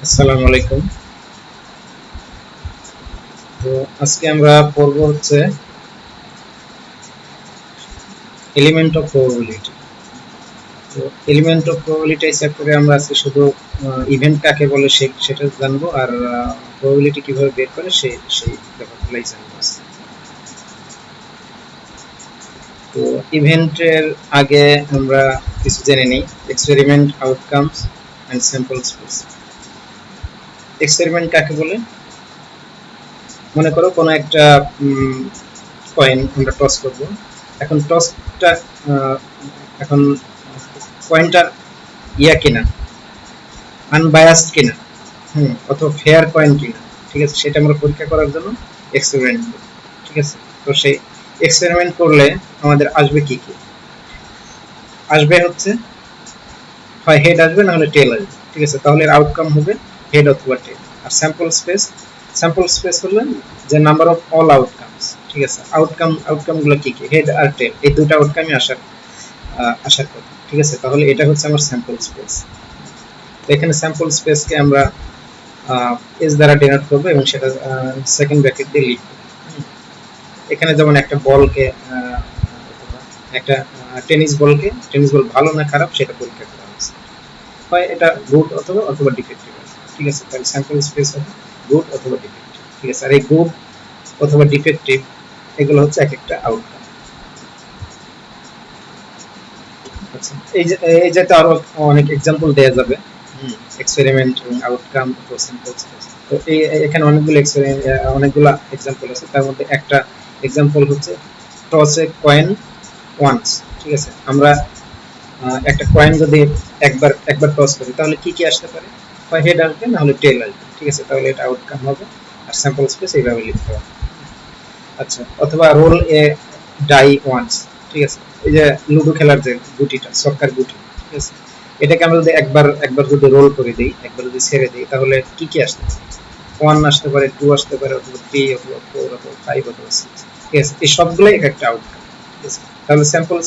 আসসালামু আলাইকুম। তো আজকে আমরা পড়ব হচ্ছে এলিমেন্ট অফ প্রবাবিলিটি। তো এলিমেন্ট অফ প্রবাবিলিটি চ্যাপ্টারে আমরা আজকে শুধু ইভেন্ট কাকে বলে সেটা জানবো, আর প্রবাবিলিটি কিভাবে বের করে সেই ব্যাপারগুলোই জানবো আজকে। তো ইভেন্টের আগে আমরা কিছু জেনে নিই। Experiment, outcomes and sample space. Experiment কাকে বলে? মনে করো কোনো একটা কয়েন আমরা টস করব। এখন টসটা এখন কয়েনটার কিনা, আনবায়াসড কিনা, অথবা ফেয়ার কয়েন কিনা, ঠিক আছে, সেটা আমরা পরীক্ষা করার জন্য এক্সপেরিমেন্ট করি। ঠিক আছে, তো সেই এক্সপেরিমেন্ট করলে আমাদের আসবে কি কি? আসবে হচ্ছে হয় হেড আসবে, না হলে টেল আসবে। ঠিক আছে, তাহলে এর আউটকাম হবে হেড অথবা টেল। আর স্যাম্পল স্পেস হলো যে নাম্বার অফ অল আউটকামস। ঠিক আছে, আউটকাম গুলো কি কি? হেড আর টেল, এই দুটো আউটকামই আসার কথা। ঠিক আছে, তাহলে এটা হচ্ছে আমার স্যাম্পল স্পেস। এখানে স্যাম্পল স্পেসকে আমরা এস দ্বারা ডিনোট করব এবং সেটা সেকেন্ড ব্র্যাকেট দিয়ে লিখব। এখানে যেমন একটা বলকে একটা টেনিস বল ভালো না খারাপ সেটা পরীক্ষা করা হয়েছে, হয় এটা গুড অথবা ডিফেক্টিভ। ঠিক আছে, তাহলে স্যাম্পল স্পেস হবে গুড অথবা ডিফেক্টিভ। ঠিক আছে, আর এই গুড অথবা ডিফেক্টিভ এগুলো হচ্ছে এক একটা আউটকাম। আচ্ছা, এই যে আরো অনেক एग्जांपल দেয়া যাবে। এক্সপেরিমেন্ট এবং আউটকাম ও স্যাম্পল স্পেস। তো এখানে অনেকগুলা एग्जांपल আছে। তার মধ্যে একটা एग्जांपल হচ্ছে টস এ কয়েন ওয়ান্স। ঠিক আছে, আমরা একটা কয়েন যদি একবার টস করি তাহলে কি কি আসতে পারে? হয় হেড আসবে, না হলে টেল আসবে। ঠিক আছে, তাহলে এটা আউটকাম হবে। আর স্যাম্পল স্পেস এইভাবে লিখতে হবে। আচ্ছা, অথবা রোল এ ডাই ওয়ান্স। ঠিক আছে, এই যে লুডো খেলার যে গুটিটা, সক্কার গুটি। ঠিক আছে, এটাকে আমরা যদি একবার যদি রোল করে দিই, একবার যদি ছেড়ে দিই, তাহলে কি কি আসতে পারে? ওয়ান আসতে পারে, টু আসতে পারে, অথবা থ্রি, অথবা ফোর, অথবা ফাইভ, অথবা সিক্স। ঠিক আছে, এই সবগুলোই একটা আউটকাম। ঠিক আছে, তাহলে sample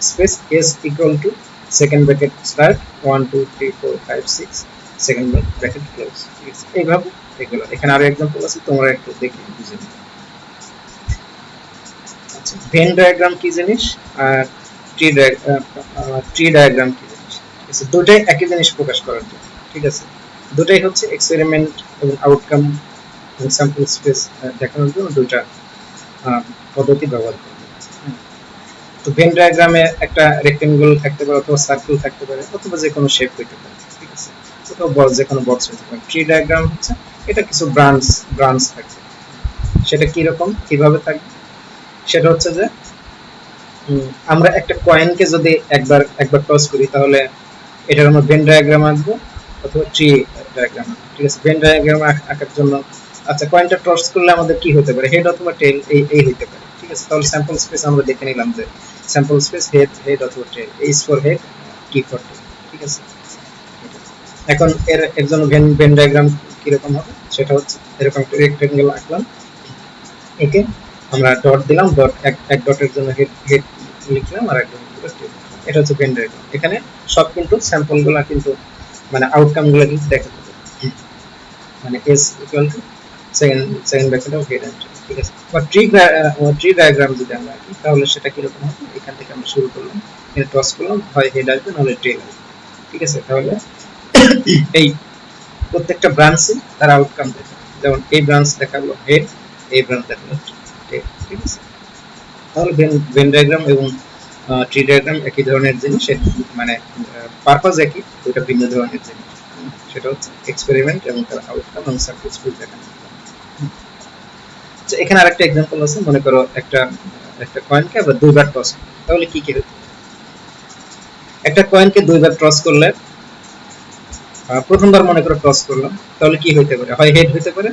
space S equal to second bracket start 1 2 3 4 5 6 second bracket close. ঠিক আছে, এইভাবে এগুলো। এখানে আরো एग्जांपल আছে, তোমরা একটু দেখে বুঝে নিও। আচ্ছা, ভেন ডায়াগ্রাম কি জিনিস আর ট্রি ডায়াগ্রাম কি জিনিস? ঠিক আছে, দুটোই একই জিনিস প্রকাশ করার জন্য। ঠিক আছে, দুটোই হচ্ছে এক্সপেরিমেন্ট এবং আউটকাম এবং স্যাম্পল স্পেস দেখানোর জন্য দুইটা পদ্ধতি ব্যবহার করবে। তো ভেন ডায়াগ্রামে একটা রেক্টেঙ্গল থাকতে পারে, অথবা সার্কেল থাকতে পারে, অথবা যে কোনো শেপ হইতে পারে। ঠিক আছে, অথবা যে কোনো বক্স হইতে পারে। ট্রি ডায়াগ্রাম হচ্ছে এটা কিছু ব্রাঞ্চ থাকবে। সেটা কি রকম, কিভাবে থাকবে? সেটা হচ্ছে যে আমরা একটা কয়েনকে যদি একবার টস করি, তাহলে এটার আমরা ভেন ডায়াগ্রাম আঁকবো অথবা ট্রি ডায়াগ্রাম। ঠিক আছে, ভেন ডায়াগ্রাম আঁকার জন্য আচ্ছা, কয়েনটা টস করলে আমাদের কি হতে পারে? হেড অথবা টেল, এই হতে পারে। ঠিক আছে, তাহলে স্যাম্পল স্পেস আমরা দেখে নিলাম যে স্যাম্পল স্পেস হেড অথবা tail, H for head, T for tail. ঠিক আছে, এখন এর জন্য ভেন ডায়াগ্রাম কিরকম হবে সেটা হচ্ছে এরকম একটা রেক্টেঙ্গেল আঁকলাম, একে আমরা ডট দিলাম, এক ডটের জন্য হেড লিখলাম, আর এক ডটের টেল। এটা হচ্ছে ভেন ডায়াগ্রাম। এখানে সব কিন্তু স্যাম্পল গুলা কিন্তু মানে আউটকাম গুলা কিন্তু দেখা যাবে, মানে S equal to second bracket of head and tail. ঠিক আছে, বা ট্রি ডায়াগ্রাম যদি আমরা আঁকি তাহলে সেটা কিরকম হবে? এখান থেকে আমরা শুরু করলাম, এটা টস করলাম, হয় হেড আসবে, নাহলে টেল আসবে। ঠিক আছে, তাহলে এই প্রত্যেকটা ব্রাঞ্চে তার আউটকাম দেখাবে। যেমন এই ব্রাঞ্চ দেখালো হেড, এই ব্রাঞ্চ দেখালো টেল। ঠিক আছে, তাহলে ভেন ডায়াগ্রাম এবং ট্রি ডায়াগ্রাম একই ধরনের জিনিস, মানে পারপাস একই, দুটো ভিন্ন ধরনের জিনিস। সেটা হচ্ছে এক্সপেরিমেন্ট এবং তার আউটকাম এবং সাকসেসফুল দেখানো। এখানে আরেকটা एग्जांपल আছে। মনে করো একটা কয়েনকে আমরা দুইবার টস করি, তাহলে কি কি হতে পারে? একটা কয়েনকে দুইবার টস করলে, প্রথমবার মনে করো টস করলাম, তাহলে কি হইতে পারে? হয় হেড হইতে পারে,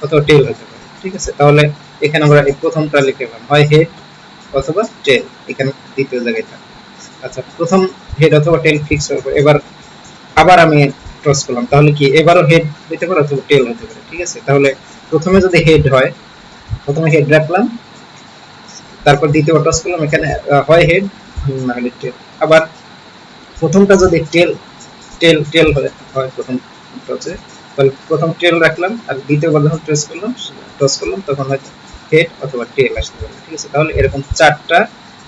অথবা টেল হইতে পারে। ঠিক আছে, তাহলে এখানে আমরা এই প্রথমটা লিখে দিলাম, হয় হেড অথবা টেল, এখানে দ্বিতীয় জায়গায় থাকবে। আচ্ছা, প্রথম হেড অথবা টেল ফিক্স হওয়ার পর এবার আবার আমি টস করলাম, তাহলে কি এবারও হেড হইতে পারে অথবা টেল হতে পারে। ঠিক আছে, তাহলে প্রথমে যদি হেড হয়, প্রথমে হেড রাখলাম, তারপর দ্বিতীয় টস করলাম, এখানে হয় হেড, না হলে টেল। আবার প্রথমটা যদি টেল টেল হয় প্রথম টসে, তাহলে প্রথম টেল রাখলাম আর দ্বিতীয়বার যখন টস করলাম তখন হয়তো হেড অথবা টেল আসতে পারে, ঠিক আছে। তাহলে এরকম 4টা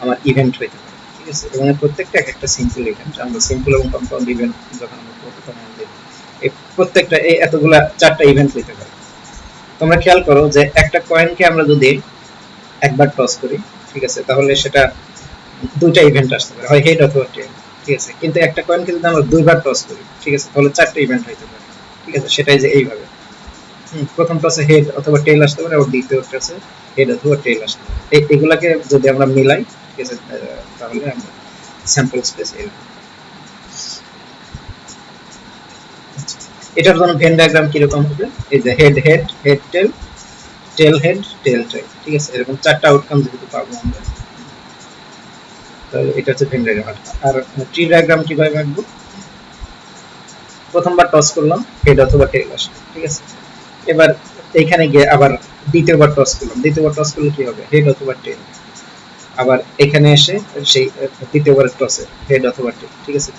আমার ইভেন্ট হইতে পারে, ঠিক আছে। এবং প্রত্যেকটা এক একটা সিম্পল ইভেন্ট। আমরা সিম্পল এবং কম্পাউন্ড ইভেন্ট যখন আমরা তখন এই প্রত্যেকটা এই এতগুলা 4টা ইভেন্ট হইতে পারে। তোমরা খেয়াল করো যে একটা কয়েনকে আমরা যদি একবার টস করি, ঠিক আছে, তাহলে সেটা 2টা ইভেন্ট আসতে পারে, হয় হেড অথবা টেল, ঠিক আছে। কিন্তু একটা কয়েনকে যদি আমরা 2বার টস করি, ঠিক আছে, তাহলে 4টা ইভেন্ট হইতে পারে, ঠিক আছে। সেটাই যে এইভাবে প্রথম টসে হেড অথবা টেল আসতে পারে, আর দ্বিতীয় টসে হেড অথবা টেল আসতে পারে। এগুলাকে যদি আমরা মিলাই, ঠিক আছে, তাহলে আমরা স্যাম্পল স্পেস এরকম। এটার জন্য ভেন ডায়াগ্রাম কিরকম হবে, এই যে head head head tail, tail head tail tail, ঠিক আছে। এরকম 4টা আউটকাম যেহেতু পাবো আমরা, তাহলে এটা হচ্ছে ভেন ডায়াগ্রাম। আর ট্রি ডায়াগ্রাম কিভাবে আঁকবো, প্রথমবার টস করলাম হেড অথবা টেল আসলো, ঠিক আছে। এবার এইখানে গিয়ে আবার দ্বিতীয়বার টস করলাম, দ্বিতীয়বার টস করলে কি হবে, হেড অথবা টেল। আবার এখানে এসে সেই তৃতীয়বার টসে হেড অথবা টেল, ঠিক আছে।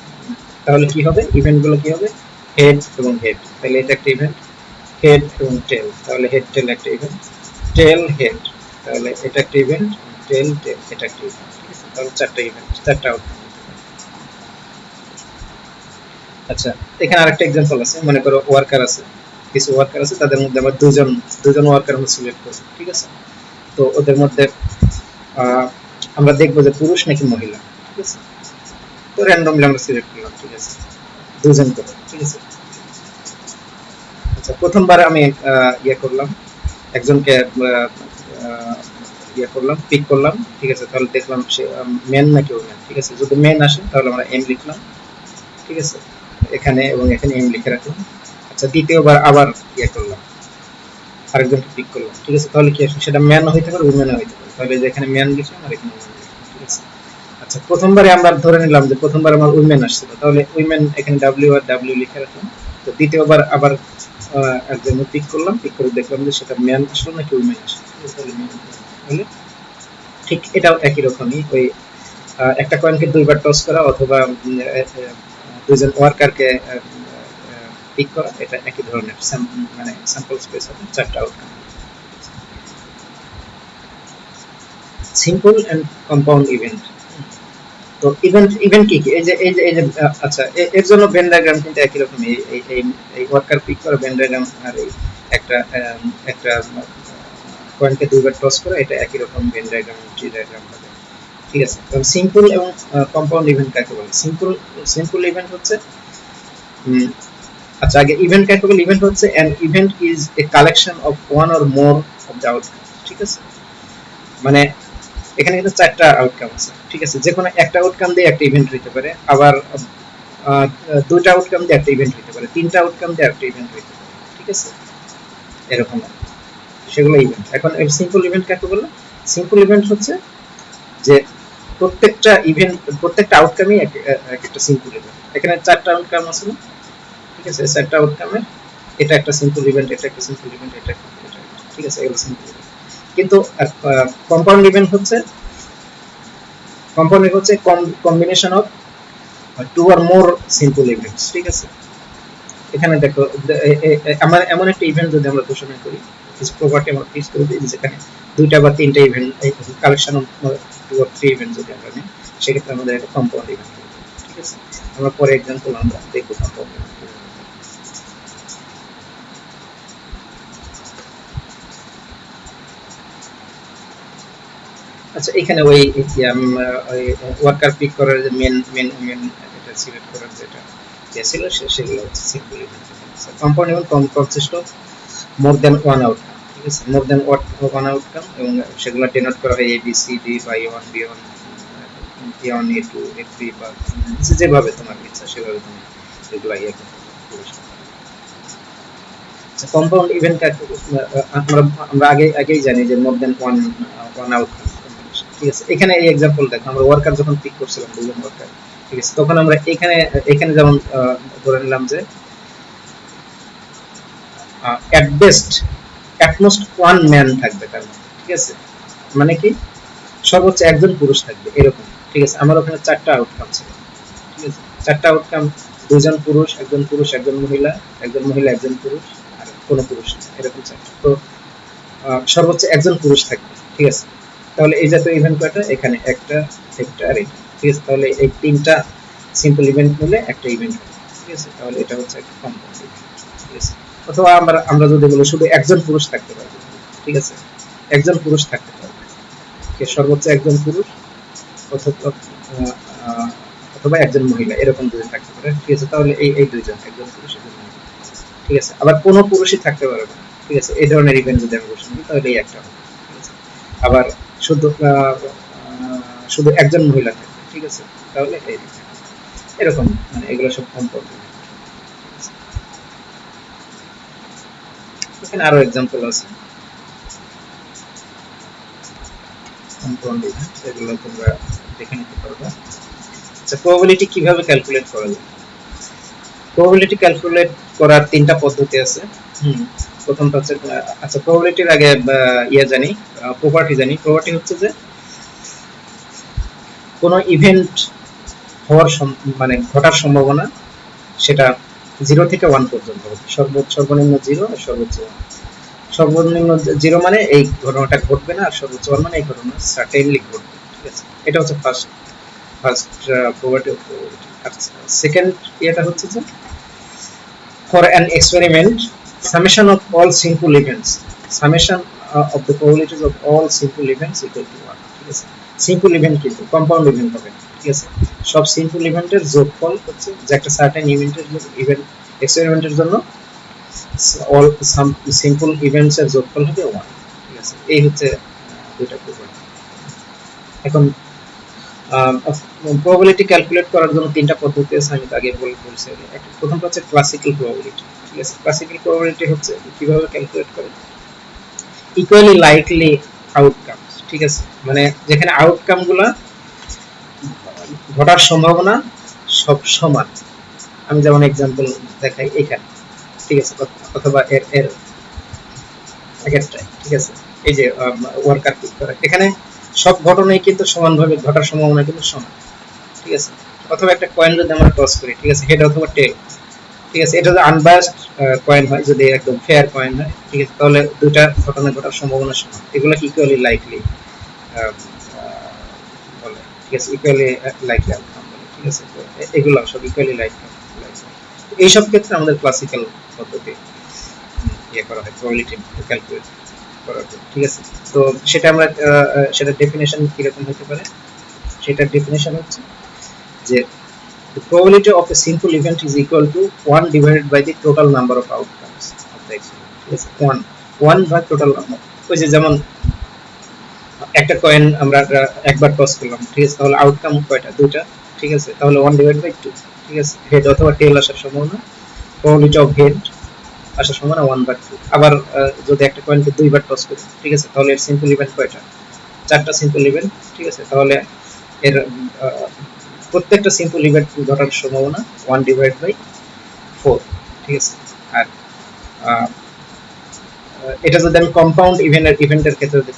তাহলে কি হবে, ইভেন্ট গুলো কি হবে, হেড এবং হেড, তাহলে এটা একটা ইভেন্ট। হেড এবং টেল, তাহলে হেড টেল একটা ইভেন্ট। টেল হেড, তাহলে এটা একটা ইভেন্ট। টেল টেল, এটা একটা ইভেন্ট, ঠিক আছে। তাহলে 4টা ইভেন্ট, 4টা আউটকাম। আচ্ছা, এখানে আরেকটা এক্সাম্পল আছে। মনে করো ওয়ার্কার আছে, কিছু ওয়ার্কার আছে, তাদের মধ্যে আমরা দুজন ওয়ার্কার আমরা সিলেক্ট করব, ঠিক আছে। তো ওদের মধ্যে আমরা দেখবো যে পুরুষ নাকি মহিলা, ঠিক আছে। তো র্যান্ডমলি আমরা সিলেক্ট করলাম, ঠিক আছে, দুজন করে, ঠিক আছে। আচ্ছা, প্রথমবার আমি ইয়ে করলাম, একজনকে ইয়ে করলাম, পিক করলাম, ঠিক আছে। তাহলে দেখলাম সে মেন নাকি ওমেন, ঠিক আছে। যদি মেন আসে তাহলে আমরা এম লিখলাম, ঠিক আছে, এখানে এবং এখানে এম লিখে রাখলাম। আচ্ছা, দ্বিতীয়বার আবার ইয়ে করলাম, আরেকজনকে পিক করলাম, ঠিক আছে। তাহলে কি আসবে, সেটা ম্যান হইতে পারে, উমেনও হইতে পারে। তাহলে যে এখানে ম্যান লিখলাম আর এখানে উমেন লিখলাম, ঠিক আছে। আচ্ছা, প্রথমবারে আমরা ধরে নিলাম যে প্রথমবার আমার উইমেন আসছিল, তাহলে উইমেন এখানে ডাব্লিউ আর ডাব্লিউ লিখে রাখলাম। তো দ্বিতীয়বার আবার একজন পিক করলাম, পিক করে দেখলাম যে সেটা ম্যান আসলো নাকি উইমেন আসলো, তাহলে ঠিক এটাও একই রকমই। ওই একটা কয়েনকে 2বার টস করা অথবা দুইজন ওয়ার্কারকে পিক করা, এটা একই ধরনের মানে স্যাম্পল স্পেস হবে, 4টা outcome. Simple and compound event. তো ইভেন্ট কি কি, এই যে আচ্ছা, এর জন্য ভেন ডায়াগ্রাম কিন্তু একই রকমই। এই ওয়ার্কার পিক করা ভেন ডায়াগ্রাম আর এই একটা একটা কয়েনকে 2বার টস করা, এটা একই রকম ভেন ডায়াগ্রাম ট্রি ডায়াগ্রাম হবে, ঠিক আছে। কারণ সিম্পল এবং কম্পাউন্ড ইভেন্ট কাকে বলে, সিম্পল ইভেন্ট হচ্ছে আচ্ছা, আগে ইভেন্ট কাকে বলে, ইভেন্ট হচ্ছে an event is a collection of one or more of the outcome, ঠিক আছে। মানে এখানে কিন্তু 4টা আউটকাম আছে, ঠিক আছে। যে কোনো একটা আউটকাম দিয়ে একটা ইভেন্ট হইতে পারে, আবার 2টা আউটকাম দিয়ে একটা ইভেন্ট হইতে পারে, 3টা আউটকাম দিয়ে একটা ইভেন্ট হইতে পারে, ঠিক আছে। এরকম সেগুলো ইভেন্ট। এখন সিম্পল ইভেন্ট কাকে বলে, সিম্পল ইভেন্ট হচ্ছে যে প্রত্যেকটা ইভেন্ট, প্রত্যেকটা আউটকামই একটা সিম্পল ইভেন্ট। এখানে 4টা আউটকাম আছে, ঠিক আছে। 4টা আউটকামে এটা একটা সিম্পল ইভেন্ট, এটা একটা সিম্পল ইভেন্ট, এটা একটা, ঠিক আছে, এগুলো সিম্পল ইভেন্ট। কিন্তু কম্পাউন্ড ইভেন্ট হচ্ছে combination of 2 or more simple events, ঠিক আছে। এখানে দেখো, আমার এমন একটা ইভেন্ট যদি আমরা ঘোষণা করি, কিছু প্রপার্টি আমরা ফিক্স করে দিই, যেখানে 2টা বা 3টা event, collection of 2 or 3 event যদি আমরা নিই, সেক্ষেত্রে আমাদের একটা কম্পাউন্ড ইভেন্ট, ঠিক আছে। আমরা পরে এক্সাম্পল আমরা দেখবো কম্পাউন্ড ইভেন্ট। আচ্ছা, এখানে ওই ওয়ার্কার পিক করার যে মেন এটা সিলেক্ট করার যেটা ছিল, সেগুলো হচ্ছে simple event. Compound event consist of more than one outcome, ঠিক আছে, মোর দেন ওয়ান আউটকাম, এবং সেগুলো ডিনোট করা হয় এ বি সি ডি বা এ1 বি1 এ1 এ2 এ3 বা যেভাবে তোমার ইচ্ছা সেভাবে তুমি এগুলো ইয়ে করতে পারো। কম্পাউন্ড ইভেন্ট আমরা আগেই জানি যে মোর দেন ওয়ান আউটকাম, ঠিক আছে। এখানে এই এক্সাম্পল দেখো, আমরা ওয়ার্কার যখন পিক করছিলাম, দুজন ওয়ার্কার, ঠিক আছে, তখন আমরা এখানে যেমন ধরে নিলাম যে at best at most one man থাকবে তার মধ্যে, ঠিক আছে। মানে কি, সর্বোচ্চ একজন পুরুষ থাকবে এরকম, ঠিক আছে। আমার ওখানে 4টা আউটকাম ছিল, ঠিক আছে। 4টা আউটকাম দুইজন পুরুষ, একজন পুরুষ, একজন মহিলা, একজন মহিলা, একজন পুরুষ, আর কোনো পুরুষ না, এরকম চারটা। তো সর্বোচ্চ একজন পুরুষ থাকবে, ঠিক আছে। তাহলে এই জাতীয় ইভেন্ট কয়টা? এখানে একটা, একটা আর এটা, ঠিক আছে। তাহলে এই তিনটা সিম্পল ইভেন্ট মিলে একটা ইভেন্ট হবে, ঠিক আছে। তাহলে এটা হচ্ছে একটা কম্পাউন্ড ইভেন্ট, ঠিক আছে। অথবা আমরা যদি বলি শুধু একজন পুরুষ থাকতে পারবে, ঠিক আছে, একজন পুরুষ থাকতে পারবে, সর্বোচ্চ একজন পুরুষ অথবা অথবা একজন মহিলা, এরকম যদি থাকতে পারে, ঠিক আছে। তাহলে এই দুইজন, একজন পুরুষ, একজন মহিলা, ঠিক আছে। আবার কোনো পুরুষই থাকতে পারবে না, ঠিক আছে। এই ধরনের ইভেন্ট যদি আমি ঘোষণা করি তাহলে এই একটা হবে, ঠিক আছে। আবার শুধু শুধু একজন মহিলা থাকবে, ঠিক আছে, তাহলে এই এরকম, মানে এগুলো সব কম্পাউন্ড। এখানে আরো এক্সাম্পল আছে কম্পাউন্ড ইভেন্ট, এগুলো তোমরা দেখে নিতে পারবে। আচ্ছা, প্রবাবিলিটি কিভাবে ক্যালকুলেট করা যায়? প্রবাবিলিটি ক্যালকুলেট করার তিনটা পদ্ধতি আছে। প্রথমটা হচ্ছে, আচ্ছা প্রবাবিলিটির আগে ইয়ে জানি, প্রপার্টি জানি। প্রপার্টি হচ্ছে যে কোনো ইভেন্ট হওয়ার মানে ঘটার সম্ভাবনা সেটা 0 থেকে 1 পর্যন্ত হবে। সর্বনিম্ন 0 আর সর্বোচ্চ 1। সর্বনিম্ন 0 মানে এই ঘটনাটা ঘটবে না, আর সর্বোচ্চ 1 মানে এই ঘটনা সার্টেনলি ঘটবে, ঠিক আছে। এটা হচ্ছে ফার্স্ট প্রপার্টি অফ প্রবাবিলিটি। আর সেকেন্ড ইয়েটা হচ্ছে যে for an experiment, summation of all simple events, summation of the probabilities of all simple events equal to 1, ঠিক আছে। সিম্পল ইভেন্ট কিন্তু কম্পাউন্ড ইভেন্ট হবে, ঠিক আছে। সব সিম্পল ইভেন্টের যোগফল হচ্ছে যে একটা সার্টেন ইভেন্টের ইভেন্ট এক্সপেরিমেন্টের জন্য অল সিম্পল ইভেন্টস এর যোগফল হবে 1, ঠিক আছে। এই হচ্ছে দুইটা প্রপার্টি। এখন প্রবাবিলিটি ক্যালকুলেট করার জন্য তিনটা পদ্ধতি আছে, আমি আগে বলছি। প্রথমটা হচ্ছে ক্লাসিক্যাল প্রবাবিলিটি, ঠিক আছে। ক্লাসিক্যাল প্রবাবিলিটি হচ্ছে কিভাবে ক্যালকুলেট করে? ইকুয়ালি লাইকলি আউটকামস, ঠিক আছে। মানে যেখানে আউটকাম গুলা ঘটার সম্ভাবনা সব সমান। আমি যেমন এক্সাম্পল দেখাই এখানে, ঠিক আছে, অথবা এর এর আগেরটাই, ঠিক আছে। এই যে ওয়ার্কার পিক করা, এখানে সব ঘটনাই কিন্তু সমানভাবে ঘটার সম্ভাবনা কিন্তু সমান, ঠিক আছে। অথবা একটা কয়েন যদি আমরা টস করি, ঠিক আছে, হেড অথবা টেল, ঠিক আছে। এটা যদি আনবায়াসড কয়েন হয়, যদি একদম ফেয়ার কয়েন হয়, ঠিক আছে, তাহলে দুইটা ঘটনা ঘটার সম্ভাবনা সমান। এগুলো ইকুয়ালি লাইকলি বলে, ঠিক আছে, ইকুয়ালি লাইকলি আউটকাম বলে, ঠিক আছে। তো এগুলো সব ইকুয়ালি লাইকলি। এইসব ক্ষেত্রে আমাদের ক্লাসিক্যাল পদ্ধতি ইয়ে করা হয় প্রবাবিলিটি ক্যালকুলেট করার জন্য, ঠিক আছে। তো সেটা আমরা সেটার ডেফিনেশন কিরকম হতে পারে? সেটার ডেফিনেশন হচ্ছে যে the probability of a simple event is equal to 1 divided by the total number of outcomes of the experiment, ঠিক আছে। 1 ভাগ টোটাল নাম্বার। ওই যে যেমন একটা কয়েন আমরা একবার টস করলাম, ঠিক আছে, তাহলে আউটকাম কয়টা? দুইটা, ঠিক আছে। তাহলে 1 ডিভাইড বাই 2, ঠিক আছে। হেড অথবা টেল আসার সম্ভাবনা, প্রবাবিলিটি অফ হেড আসার সম্ভাবনা 1/2। আবার যদি একটা কয়েনকে দুইবার টস করি, ঠিক আছে, তাহলে এর সিম্পল ইভেন্ট কয়টা? চারটা সিম্পল ইভেন্ট, ঠিক আছে। তাহলে এর প্রত্যেকটা সিম্পল ইভেন্ট ঘটার সম্ভাবনা 1 ডিভাইড বাই 4, ঠিক আছে। আর এটা যদি আমি কম্পাউন্ড ইভেন্টের ক্ষেত্রে যদি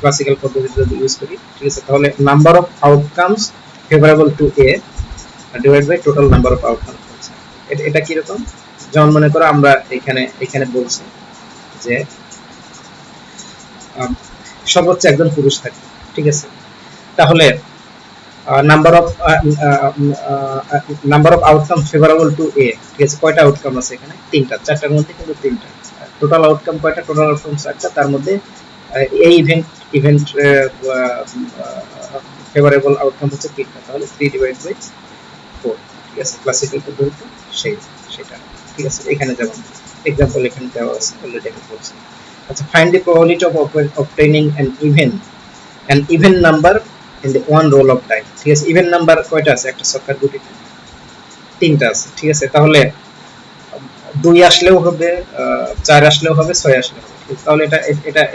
ক্লাসিক্যাল পদ্ধতি যদি ইউজ করি, ঠিক আছে, তাহলে number of outcomes favourable to A divide by total number of outcomes. এটা কিরকম? যেমন মনে করো আমরা এখানে বলছি যে সর্বোচ্চ একজন পুরুষ থাকে, ঠিক আছে। তাহলে number of outcome favourable to A, ঠিক আছে। কয়টা আউটকাম আছে এখানে? তিনটা। চারটার মধ্যে কিন্তু তিনটা। টোটাল আউটকাম কয়টা? টোটাল আউটকাম চারটা। তার মধ্যে এই ইভেন্ট ফেভারেবল আউটকাম হচ্ছে তিনটা। তাহলে 3 ডিভাইড বাই 4, ঠিক আছে। ক্লাসিক্যাল পদ্ধতিতে সেটা, ঠিক আছে। এখানে যেমন এক্সাম্পল এখানে দেওয়া আছে, অলরেডি আমি বলছি। আচ্ছা, find the probability of obtaining an even number in the one roll of die, ঠিক আছে। ইভেন নাম্বার কয়টা আছে একটা ছক্কার গুটিতে? তিনটা আছে, ঠিক আছে। তাহলে 2 আসলেও হবে, 4 আসলেও হবে, 6 আসলেও হবে, তাহলে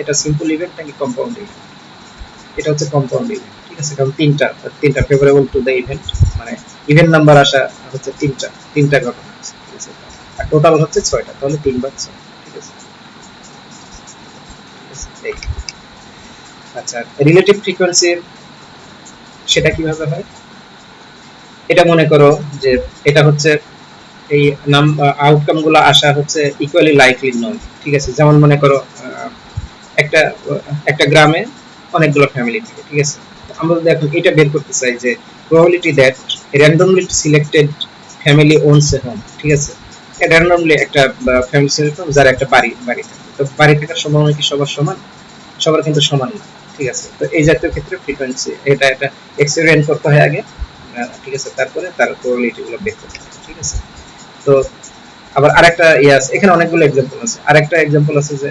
এটা সিম্পল ইভেন্ট নাকি কম্পাউন্ড ইভেন্ট? এটা হচ্ছে কম্পাউন্ড ইভেন্ট, ঠিক আছে। কারণ তিনটা ফেভারেবল টু দ্য ইভেন্ট, মানে ইভেন নাম্বার আসা হচ্ছে তিনটা ঘটনা আছে, ঠিক আছে। আর টোটাল হচ্ছে 6টা, তাহলে 3/6, ঠিক আছে। আচ্ছা, রিলেটিভ ফ্রিকোয়েন্সি সেটা কিভাবে হয়? এটা মনে করো যে এটা হচ্ছে এই নাম আউটকাম গুলো আসা হচ্ছে ইকুয়ালি লাইকলি নয়, ঠিক আছে। যেমন মনে করো একটা একটা গ্রামে অনেকগুলো ফ্যামিলি থাকে, ঠিক আছে। আমরা যদি এখন এটা বের করতে চাই যে probability that randomly selected family ওনস A home, ঠিক আছে। র্যান্ডমলি একটা ফ্যামিলি সিলেক্ট হোম যার একটা বাড়ি থাকে, তো বাড়ি থাকার সম্ভাবনা কি সবার সমান? সবার কিন্তু সমান না, ঠিক আছে। তো এই জাতীয় ক্ষেত্রে ফ্রিকোয়েন্সি এটা এক্সপেরিমেন্ট করতে হয় আগে, ঠিক আছে, তারপরে তার প্রবাবিলিটি গুলো বের করতে হয়, ঠিক আছে। তো আবার আরেকটা আছে, এখানে অনেকগুলো এক্সাম্পল আছে। আরেকটা এক্সাম্পল আছে যে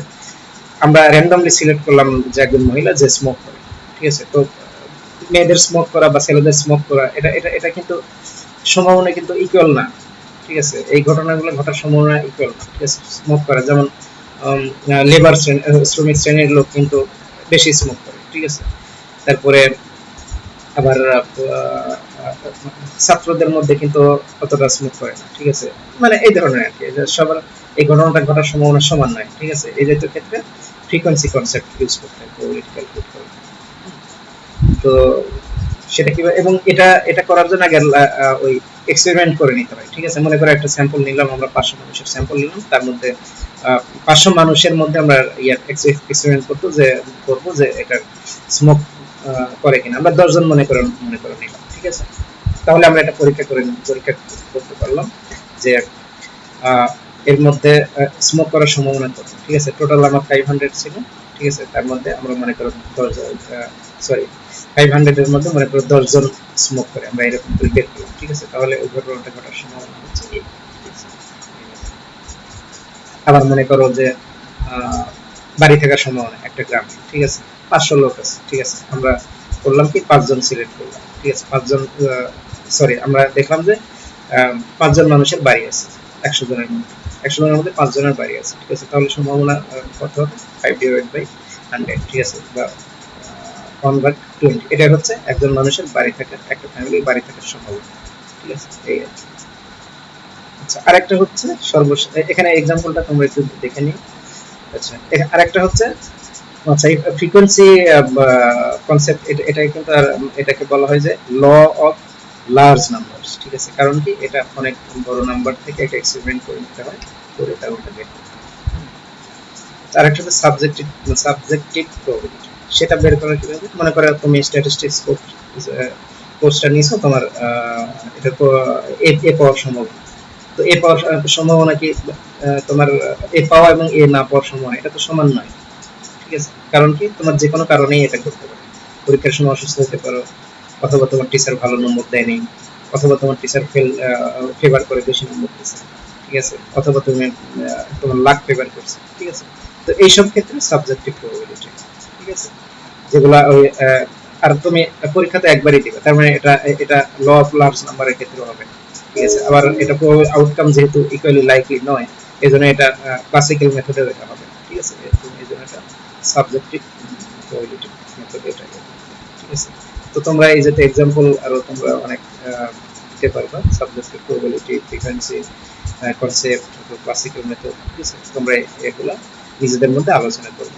আমরা র্যান্ডমলি সিলেক্ট করলাম যে একজন মহিলা যে স্মোক করে, ঠিক আছে। তো মেয়েদের স্মোক করা বা ছেলেদের স্মোক করা এটা এটা এটা কিন্তু সম্ভাবনা কিন্তু ইকুয়াল না, ঠিক আছে। এই ঘটনাগুলো ঘটার সম্ভাবনা ইকুয়াল না, ঠিক আছে। স্মোক করা যেমন লেবার শ্রমিক শ্রেণীর লোক কিন্তু বেশি স্মোক করে, ঠিক আছে। তারপরে আবার ছাত্রদের মধ্যে কিন্তু অতটা স্মোক করে না, ঠিক আছে। মানে এই ধরনের আর কি, সবার এই ঘটনাটা ঘটার সম্ভাবনা সমান নয়, ঠিক আছে। এই জাতীয় ক্ষেত্রে ফ্রিকোয়েন্সি কনসেপ্ট ইউজ করতে হয় প্রবাবিলিটি ক্যালকুলেট করার। তো সেটা কি, এবং এটা এটা করার জন্য আগে ওই এক্সপেরিমেন্ট করে নিতে হয়, ঠিক আছে। মনে করো একটা স্যাম্পল নিলাম আমরা, 500 মানুষের স্যাম্পল নিলাম, তার মধ্যে 500 মানুষের মধ্যে আমরা এক্সপেরিমেন্ট করবো যে এটা স্মোক করে কিনা। আমরা 10 জন মনে করে নিলাম, ঠিক আছে। তাহলে আমরা এটা পরীক্ষা করতে পারলাম যে এর মধ্যে স্মোক করার সম্ভাবনা কত, ঠিক আছে। টোটাল আমার 500 ছিল, ঠিক আছে। তার মধ্যে আমরা মনে করো 500 এর মধ্যে মনে করো 10 জন স্মোক করে, আমরা এরকম করে বের করলাম, ঠিক আছে। তাহলে ওই ঘটনাটা ঘটার সম্ভাবনা হচ্ছে এই, ঠিক আছে। আবার মনে করো যে বাড়ি থাকার সম্ভাবনা একটা গ্রামে, ঠিক আছে, 500 লোক আছে, ঠিক আছে। আমরা করলাম কি 5 জন সিলেক্ট করলাম, ঠিক আছে। 5 জন, সরি, আমরা দেখলাম যে 5 জন মানুষের বাড়ি আছে 100 জনের মধ্যে, 100 জনের মধ্যে 5 জনের বাড়ি আছে, ঠিক আছে। তাহলে সম্ভাবনা কত হবে? 5/100, ঠিক আছে, বা 1/20। এটা হচ্ছে একজন মানুষের বাড়ি থাকার, একটা ফ্যামিলির বাড়ি থাকার সম্ভাবনা, ঠিক আছে। এই আর কি। আচ্ছা, আরেকটা হচ্ছে সর্বশেষ, এখানে এক্সাম্পলটা তোমরা একটু দেখে নিও। আচ্ছা, আরেকটা হচ্ছে, আচ্ছা, এই ফ্রিকোয়েন্সি কনসেপ্ট, এটা কিন্তু এটাকে বলা হয় যে ল অফ লার্জ নাম্বারস, ঠিক আছে। কারণ কি, এটা অনেক বড় নাম্বার থেকে একটা এক্সপেরিমেন্ট করে নিতে হয়, করে তারপরে বের করতে হয়। আরেকটা হচ্ছে সাবজেক্টিভ প্রবাবিলিটি। সেটা বের করার কিভাবে? মনে করো তুমি স্ট্যাটিস্টিক্স কোর্সটা নিয়েছো, তোমার এটা এ পাওয়ার সম্ভাবনা। তো এ পাওয়ার সম্ভাবনা কি তোমার এ পাওয়া এবং এ না পাওয়ার সম্ভাবনা এটা তো সমান নয়, ঠিক আছে। কারণ কি, তোমার যে কোনো কারণেই এটা করতে পারে। পরীক্ষার সময় অসুস্থ হতে পারো, অথবা তোমার টিচার ভালো নম্বর দেয়নি, অথবা তোমার টিচার ফেভার করে বেশি নম্বর দিয়েছে, ঠিক আছে। অথবা তুমি তোমার লাক ফেভার করছে, ঠিক আছে। তো এইসব ক্ষেত্রে সাবজেক্টিভ প্রবাবিলিটি, ঠিক আছে, যেগুলা ওই আর তুমি পরীক্ষাতে একবারই দিবে, তার মানে এটা এটা ল অফ লার্জ নাম্বারের ক্ষেত্রে হবে, ঠিক আছে। আবার এটা আউটকাম যেহেতু ইকুয়ালি লাইকলি নয়, এজন্য এটা ক্লাসিক্যাল মেথডে দেখা হবে, ঠিক আছে। এই জন্য এটা সাবজেক্টিভ প্রবাবিলিটি মেথড, এটা, ঠিক আছে। তো তোমরা এই যে এক্সাম্পল আরো তোমরা অনেক দিতে পারবা, subjective probability, frequency concept, classical method, ঠিক আছে। তোমরা এগুলা নিজেদের মধ্যে আলোচনা করবে।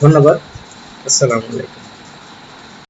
ধন্যবাদ। আসসালামু আলাইকুম।